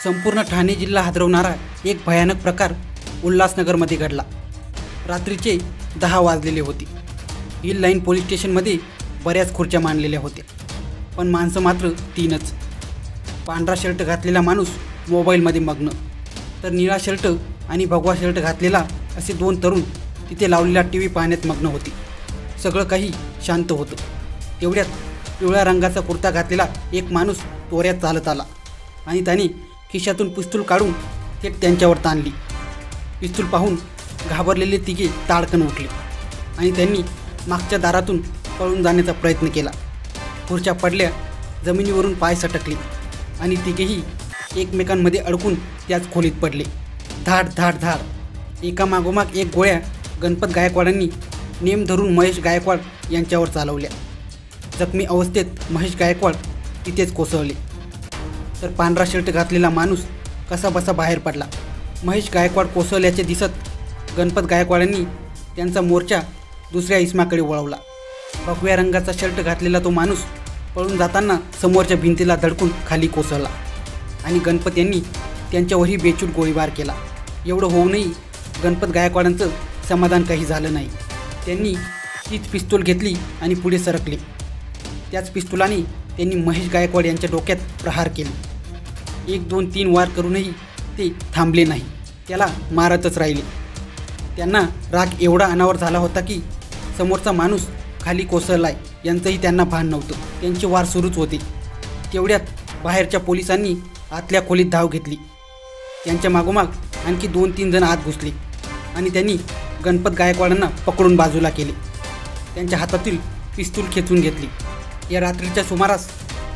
संपूर्ण ठाणे जिल्हा हादरवणारा एक भयानक प्रकार उल्हासनगरमध्ये घडला। रात्रीचे 10 वाजलेले होते। हिल लाईन पोलीस स्टेशनमध्ये बऱ्याच खुर्च्या मांडलेल्या होत्या, पण माणसं मात्र 3च। पांढरा शर्ट घातलेला माणूस मोबाईलमध्ये मग्न, तर निळा शर्ट आणि भगवा शर्ट घातलेला असे 2 तरुण तिथे लावलेला टीव्ही पाहण्यात मग्न होते। सगळं काही शांत होतं। तेवढ्यात पिवळ्या रंगाचा कुर्ता घातलेला एक माणूस त्वऱ्यात चालत आला आणि त्याने खिशातून पिस्तूल काढून थेट त्यांच्यावर ताणली। पिस्तूल पाहून घाबरलेले तिघे ताडकन उठले आणि त्यांनी मागच्या दारातून पळून जाण्याचा प्रयत्न केला। खुर्च्या पडल्या, जमिनीवरून पाय सटकले आणि तिघेही एकमेकांमध्ये अडकून त्याच खोलीत पडले। धाड धाड धाड एकामागोमाग एक गोळ्या गणपत गायकवाडांनी नेम धरून महेश गायकवाड यांच्यावर चालवल्या। जखमी अवस्थेत महेश गायकवाड तिथेच कोसळले, तर पांढरा शर्ट घातलेला माणूस कसाबसा बाहेर पडला। महेश गायकवाड कोसळल्याचे दिसत गणपत गायकवाडांनी त्यांचा मोर्चा दुसऱ्या इसमाकडे वळवला। भगव्या रंगाचा शर्ट घातलेला तो माणूस पळून जाताना समोरच्या भिंतीला धडकून खाली कोसळला आणि गणपत यांनी त्यांच्यावरही बेछूट गोळीबार केला। एवढं होऊनही गणपत गायकवाडांचं समाधान काही झालं नाही। त्यांनी तीच पिस्तूल घेतली आणि पुढे सरकले। त्याच पिस्तुलाने त्यांनी महेश गायकवाड यांच्या डोक्यात प्रहार केले। 1 2 3 वार करूनही ते थांबले नाही, त्याला मारतच राहिले। त्यांना राग एवढा अनावर झाला होता की समोरचा माणूस खाली कोसळलाय यांचंही त्यांना भान नव्हतं। त्यांचे वार सुरूच होते। तेवढ्यात बाहेरच्या पोलिसांनी आतल्या खोलीत धाव घेतली। त्यांच्या मागोमाग आणखी 2-3 जण आत घुसले आणि त्यांनी गणपत गायकवाडांना पकडून बाजूला केले। त्यांच्या हातातील पिस्तूल खेचून घेतली। या रात्रीच्या सुमारास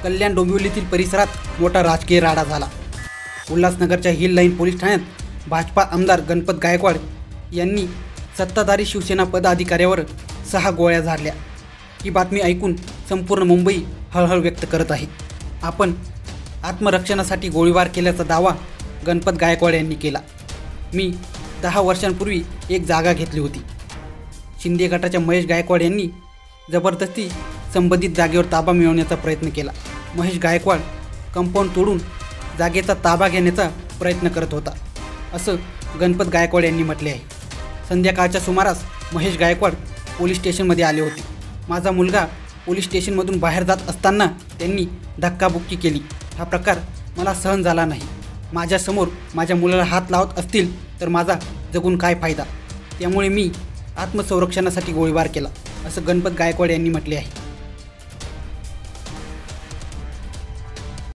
कल्याण डोंबिवलीतील परिसरात मोठा राजकीय राडा झाला। उल्हासनगरच्या हिल लाईन पोलीस ठाण्यात भाजपा आमदार गणपत गायकवाड यांनी सत्ताधारी शिवसेना पदाधिकाऱ्यावर 6 गोळ्या झाडल्या। ही बातमी ऐकून संपूर्ण मुंबई हळहळ व्यक्त करत आहे। आपण आत्मरक्षणासाठी गोळीबार केल्याचा दावा गणपत गायकवाड यांनी केला। मी 10 वर्षांपूर्वी एक जागा घेतली होती। शिंदे गटाच्या महेश गायकवाड यांनी जबरदस्ती संबंधित जागेवर ताबा मिळवण्याचा प्रयत्न केला। महेश गायकवाड कंपाऊंड तोडून जागेचा ताबा घेण्याचा प्रयत्न करत होता, असं गणपत गायकवाड यांनी म्हटले आहे। संध्याकाळच्या सुमारास महेश गायकवाड पोलीस स्टेशनमध्ये आले होते। माझा मुलगा पोलीस स्टेशनमधून बाहेर जात असताना त्यांनी धक्काबुक्की केली। हा प्रकार मला सहन झाला नाही। माझ्यासमोर माझ्या मुलाला हात लावत असतील तर माझा जगून काय फायदा, त्यामुळे मी आत्मसंरक्षणासाठी गोळीबार केला, असं गणपत गायकवाड यांनी म्हटले आहे।